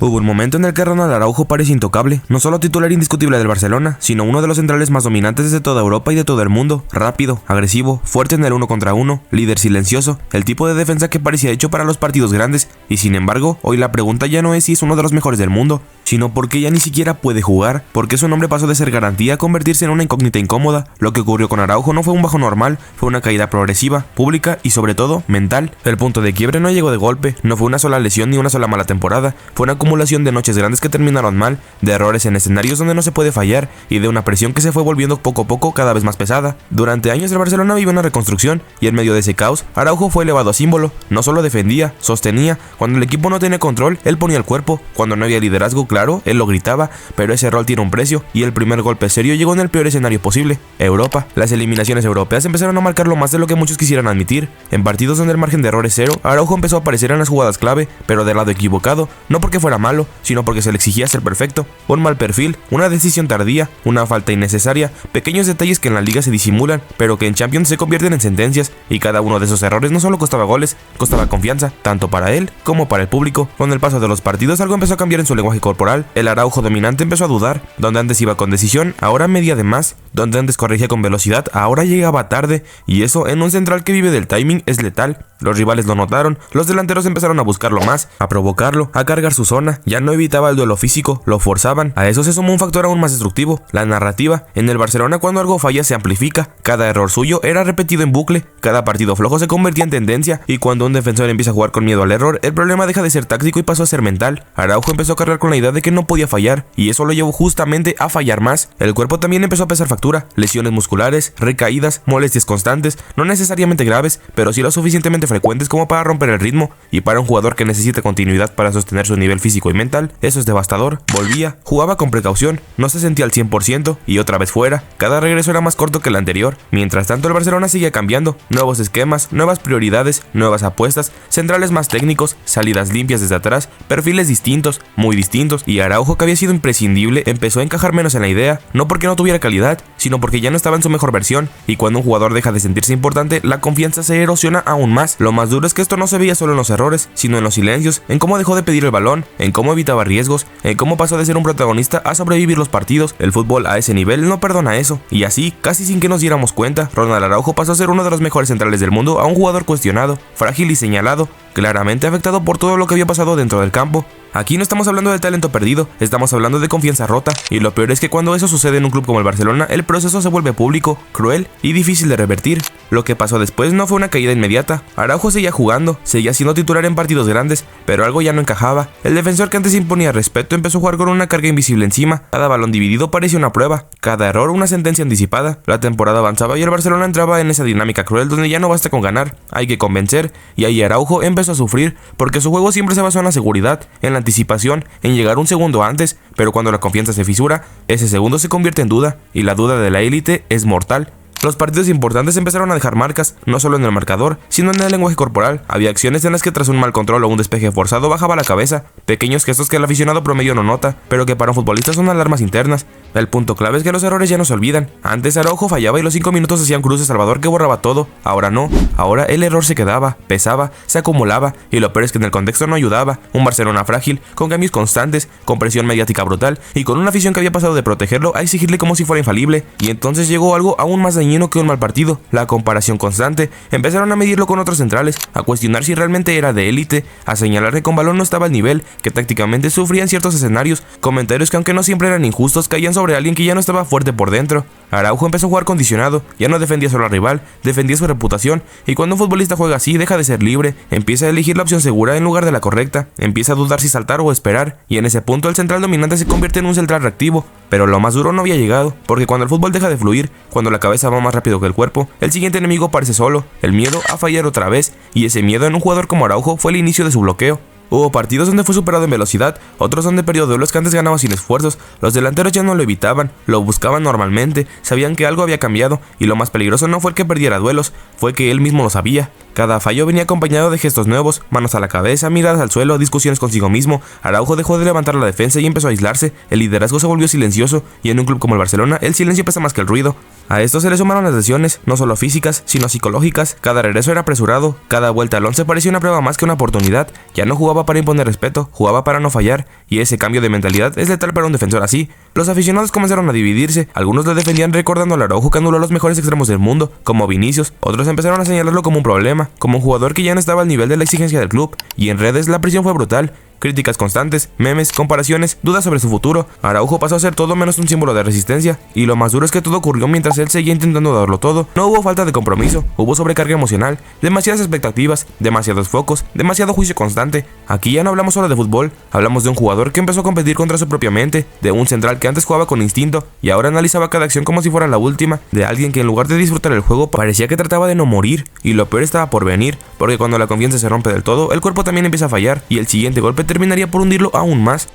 Hubo un momento en el que Ronald Araujo parecía intocable, no solo titular indiscutible del Barcelona, sino uno de los centrales más dominantes de toda Europa y de todo el mundo, rápido, agresivo, fuerte en el 1 contra 1, líder silencioso, el tipo de defensa que parecía hecho para los partidos grandes, y sin embargo, hoy la pregunta ya no es si es uno de los mejores del mundo, sino porque ya ni siquiera puede jugar, porque su nombre pasó de ser garantía a convertirse en una incógnita incómoda. Lo que ocurrió con Araujo no fue un bajo normal, fue una caída progresiva, pública y sobre todo, mental. El punto de quiebre no llegó de golpe, no fue una sola lesión ni una sola mala temporada, fue una acumulación de noches grandes que terminaron mal, de errores en escenarios donde no se puede fallar y de una presión que se fue volviendo poco a poco cada vez más pesada. Durante años el Barcelona vivió una reconstrucción y en medio de ese caos, Araujo fue elevado a símbolo, no solo defendía, sostenía, cuando el equipo no tenía control, él ponía el cuerpo, cuando no había liderazgo claro, él lo gritaba, pero ese rol tiene un precio y el primer golpe serio llegó en el peor escenario posible, Europa. Las eliminaciones europeas empezaron a marcarlo más de lo que muchos quisieran admitir. En partidos donde el margen de error es cero, Araujo empezó a aparecer en las jugadas clave, pero del lado equivocado, no porque fuera malo, sino porque se le exigía ser perfecto. Un mal perfil, una decisión tardía, una falta innecesaria, pequeños detalles que en la liga se disimulan, pero que en Champions se convierten en sentencias, y cada uno de esos errores no solo costaba goles, costaba confianza, tanto para él como para el público. Con el paso de los partidos algo empezó a cambiar en su lenguaje corporal, el Araujo dominante empezó a dudar, donde antes iba con decisión, ahora medía de más, donde antes corregía con velocidad, ahora llegaba tarde, y eso en un central que vive del timing es letal. Los rivales lo notaron, los delanteros empezaron a buscarlo más, a provocarlo, a cargar su zona, ya no evitaba el duelo físico, lo forzaban. A eso se sumó un factor aún más destructivo, la narrativa. En el Barcelona cuando algo falla se amplifica, cada error suyo era repetido en bucle, cada partido flojo se convertía en tendencia, y cuando un defensor empieza a jugar con miedo al error, el problema deja de ser táctico y pasó a ser mental. Araujo empezó a cargar con la idea de que no podía fallar, y eso lo llevó justamente a fallar más. El cuerpo también empezó a pesar factura, lesiones musculares, recaídas, molestias constantes, no necesariamente graves, pero sí lo suficientemente frecuentes como para romper el ritmo, y para un jugador que necesita continuidad para sostener su nivel físico y mental, eso es devastador. Volvía, jugaba con precaución, no se sentía al 100% y otra vez fuera, cada regreso era más corto que el anterior. Mientras tanto el Barcelona seguía cambiando, nuevos esquemas, nuevas prioridades, nuevas apuestas, centrales más técnicos, salidas limpias desde atrás, perfiles distintos, muy distintos, y Araujo, que había sido imprescindible, empezó a encajar menos en la idea, no porque no tuviera calidad, sino porque ya no estaba en su mejor versión, y cuando un jugador deja de sentirse importante, la confianza se erosiona aún más. Lo más duro es que esto no se veía solo en los errores, sino en los silencios, en cómo dejó de pedir el balón, en cómo evitaba riesgos, en cómo pasó de ser un protagonista a sobrevivir los partidos. El fútbol a ese nivel no perdona eso, y así, casi sin que nos diéramos cuenta, Ronald Araujo pasó a ser uno de los mejores centrales del mundo a un jugador cuestionado, frágil y señalado, claramente afectado por todo lo que había pasado dentro del campo. Aquí no estamos hablando de talento perdido, estamos hablando de confianza rota, y lo peor es que cuando eso sucede en un club como el Barcelona, el proceso se vuelve público, cruel y difícil de revertir. Lo que pasó después no fue una caída inmediata. Araujo seguía jugando, seguía siendo titular en partidos grandes, pero algo ya no encajaba. El defensor que antes imponía respeto empezó a jugar con una carga invisible encima, cada balón dividido parecía una prueba, cada error una sentencia anticipada. La temporada avanzaba y el Barcelona entraba en esa dinámica cruel donde ya no basta con ganar, hay que convencer, y ahí Araujo empezó a sufrir, porque su juego siempre se basó en la seguridad, en la anticipación, en llegar un segundo antes, pero cuando la confianza se fisura, ese segundo se convierte en duda, y la duda de la élite es mortal. Los partidos importantes empezaron a dejar marcas, no solo en el marcador, sino en el lenguaje corporal. Había acciones en las que tras un mal control o un despeje forzado bajaba la cabeza, pequeños gestos que el aficionado promedio no nota, pero que para un futbolista son alarmas internas. El punto clave es que los errores ya no se olvidan. Antes Araujo fallaba y los 5 minutos hacían cruce Salvador que borraba todo, ahora no, ahora el error se quedaba, pesaba, se acumulaba, y lo peor es que en el contexto no ayudaba. Un Barcelona frágil, con cambios constantes, con presión mediática brutal, y con una afición que había pasado de protegerlo a exigirle como si fuera infalible, y entonces llegó algo aún más dañino que un mal partido, la comparación constante. Empezaron a medirlo con otros centrales, a cuestionar si realmente era de élite, a señalar que con balón no estaba al nivel, que tácticamente sufría en ciertos escenarios, comentarios que aunque no siempre eran injustos, caían sobre alguien que ya no estaba fuerte por dentro. Araujo empezó a jugar condicionado, ya no defendía solo al rival, defendía su reputación, y cuando un futbolista juega así deja de ser libre, empieza a elegir la opción segura en lugar de la correcta, empieza a dudar si saltar o esperar, y en ese punto el central dominante se convierte en un central reactivo. Pero lo más duro no había llegado, porque cuando el fútbol deja de fluir, cuando la cabeza va más rápido que el cuerpo, el siguiente enemigo aparece solo, el miedo a fallar otra vez, y ese miedo en un jugador como Araujo fue el inicio de su bloqueo. Hubo partidos donde fue superado en velocidad, otros donde perdió duelos que antes ganaba sin esfuerzos. Los delanteros ya no lo evitaban, lo buscaban normalmente, sabían que algo había cambiado, y lo más peligroso no fue el que perdiera duelos, fue que él mismo lo sabía. Cada fallo venía acompañado de gestos nuevos, manos a la cabeza, miradas al suelo, discusiones consigo mismo. Araujo dejó de levantar la defensa y empezó a aislarse, el liderazgo se volvió silencioso, y en un club como el Barcelona, el silencio pesa más que el ruido. A esto se le sumaron las lesiones, no solo físicas, sino psicológicas. Cada regreso era apresurado, cada vuelta al 11 parecía una prueba más que una oportunidad. Ya no jugaba jugaba para imponer respeto, jugaba para no fallar, y ese cambio de mentalidad es letal para un defensor así. Los aficionados comenzaron a dividirse, algunos le defendían recordando al Araujo que anuló a los mejores extremos del mundo, como Vinicius, otros empezaron a señalarlo como un problema, como un jugador que ya no estaba al nivel de la exigencia del club, y en redes la presión fue brutal. Críticas constantes, memes, comparaciones, dudas sobre su futuro. Araujo pasó a ser todo menos un símbolo de resistencia, y lo más duro es que todo ocurrió mientras él seguía intentando darlo todo. No hubo falta de compromiso, hubo sobrecarga emocional, demasiadas expectativas, demasiados focos, demasiado juicio constante. Aquí ya no hablamos solo de fútbol, hablamos de un jugador que empezó a competir contra su propia mente, de un central que antes jugaba con instinto y ahora analizaba cada acción como si fuera la última, de alguien que en lugar de disfrutar el juego parecía que trataba de no morir, y lo peor estaba por venir, porque cuando la confianza se rompe del todo, el cuerpo también empieza a fallar, y el siguiente golpe terminaría por hundirlo aún más.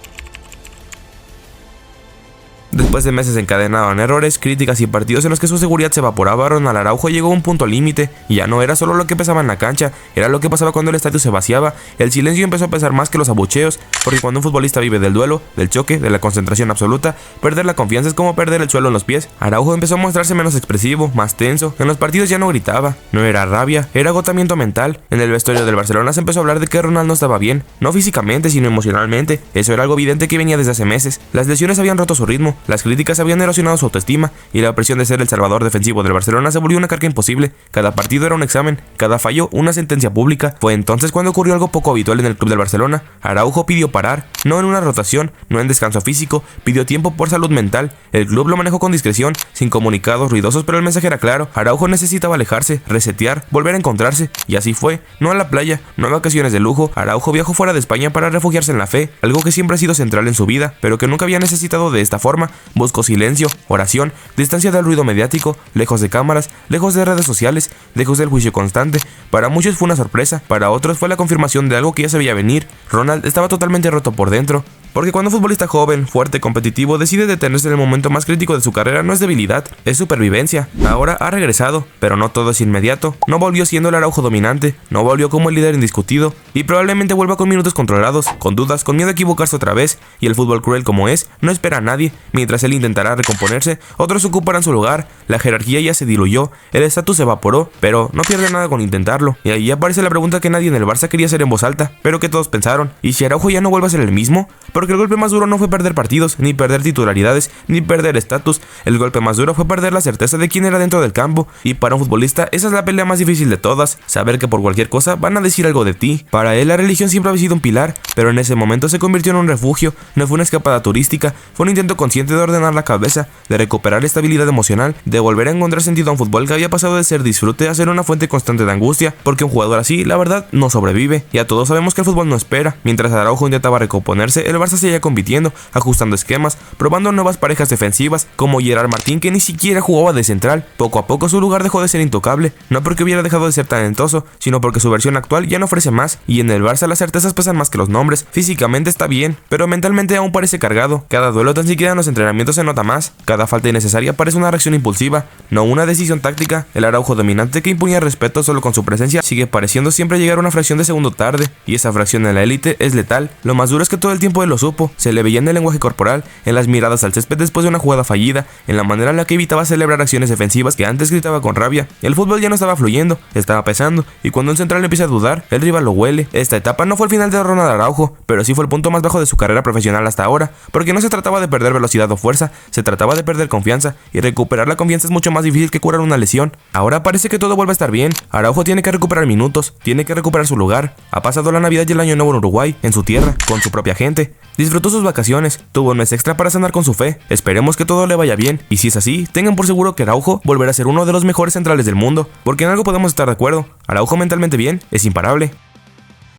Después de meses encadenado en errores, críticas y partidos en los que su seguridad se evaporaba, Ronald Araujo llegó a un punto límite, y ya no era solo lo que pasaba en la cancha, era lo que pasaba cuando el estadio se vaciaba. El silencio empezó a pesar más que los abucheos, porque cuando un futbolista vive del duelo, del choque, de la concentración absoluta, perder la confianza es como perder el suelo en los pies. Araujo empezó a mostrarse menos expresivo, más tenso, en los partidos ya no gritaba, no era rabia, era agotamiento mental. En el vestuario del Barcelona se empezó a hablar de que Ronald no estaba bien, no físicamente sino emocionalmente, eso era algo evidente que venía desde hace meses. Las lesiones habían roto su ritmo, las críticas habían erosionado su autoestima, y la presión de ser el salvador defensivo del Barcelona se volvió una carga imposible. Cada partido era un examen, cada fallo una sentencia pública. Fue entonces cuando ocurrió algo poco habitual en el club del Barcelona. Araujo pidió parar, no en una rotación, no en descanso físico, pidió tiempo por salud mental. El club lo manejó con discreción, sin comunicados ruidosos, pero el mensaje era claro. Araujo necesitaba alejarse, resetear, volver a encontrarse, y así fue. No a la playa, no a vacaciones de lujo. Araujo viajó fuera de España para refugiarse en la fe, algo que siempre ha sido central en su vida, pero que nunca había necesitado de esta forma. Buscó silencio, oración, distancia del ruido mediático, lejos de cámaras, lejos de redes sociales, lejos del juicio constante. Para muchos fue una sorpresa, para otros fue la confirmación de algo que ya se veía venir. Ronald estaba totalmente roto por dentro. Porque cuando un futbolista joven, fuerte, competitivo decide detenerse en el momento más crítico de su carrera, no es debilidad, es supervivencia. Ahora ha regresado, pero no todo es inmediato. No volvió siendo el Araujo dominante, no volvió como el líder indiscutido, y probablemente vuelva con minutos controlados, con dudas, con miedo a equivocarse otra vez. Y el fútbol, cruel como es, no espera a nadie. Mientras él intentará recomponerse, otros ocuparán su lugar. La jerarquía ya se diluyó, el estatus se evaporó, pero no pierde nada con intentarlo. Y ahí aparece la pregunta que nadie en el Barça quería hacer en voz alta, pero que todos pensaron: ¿y si Araujo ya no vuelve a ser el mismo? Porque el golpe más duro no fue perder partidos, ni perder titularidades, ni perder estatus. El golpe más duro fue perder la certeza de quién era dentro del campo. Y para un futbolista esa es la pelea más difícil de todas, saber que por cualquier cosa van a decir algo de ti. Para él la religión siempre había sido un pilar, pero en ese momento se convirtió en un refugio. No fue una escapada turística, fue un intento consciente de ordenar la cabeza, de recuperar estabilidad emocional, de volver a encontrar sentido a un fútbol que había pasado de ser disfrute a ser una fuente constante de angustia. Porque un jugador así, la verdad, no sobrevive. Ya todos sabemos que el fútbol no espera. Mientras Araujo intentaba recomponerse, el Barça seguía compitiendo, ajustando esquemas, probando nuevas parejas defensivas, como Gerard Martín, que ni siquiera jugaba de central. Poco a poco su lugar dejó de ser intocable, no porque hubiera dejado de ser talentoso, sino porque su versión actual ya no ofrece más, y en el Barça las certezas pesan más que los nombres. Físicamente está bien, pero mentalmente aún parece cargado. Cada duelo tan siquiera en los entrenamientos se nota más, cada falta innecesaria parece una reacción impulsiva, no una decisión táctica. El Araujo dominante que imponía respeto solo con su presencia sigue pareciendo siempre llegar una fracción de segundo tarde, y esa fracción en la élite es letal. Lo más duro es que todo el tiempo él lo supo, se le veía en el lenguaje corporal, en las miradas al césped después de una jugada fallida, en la manera en la que evitaba celebrar acciones defensivas que antes gritaba con rabia. El fútbol ya no estaba fluyendo, estaba pesando, y cuando un central empieza a dudar, el rival lo huele. Esta etapa no fue el final de Ronald Araujo, pero sí fue el punto más bajo de su carrera profesional hasta ahora, porque no se trataba de perder velocidad o fuerza, se trataba de perder confianza, y recuperar la confianza es mucho más difícil que curar una lesión. Ahora parece que todo vuelve a estar bien. Araujo tiene que recuperar minutos, tiene que recuperar su lugar. Ha pasado la Navidad y el Año Nuevo en Uruguay, en su tierra, con su propia gente. Disfrutó sus vacaciones, tuvo un mes extra para sanar con su fe. Esperemos que todo le vaya bien, y si es así, tengan por seguro que Araujo volverá a ser uno de los mejores centrales del mundo, porque en algo podemos estar de acuerdo: Araujo mentalmente bien es imparable.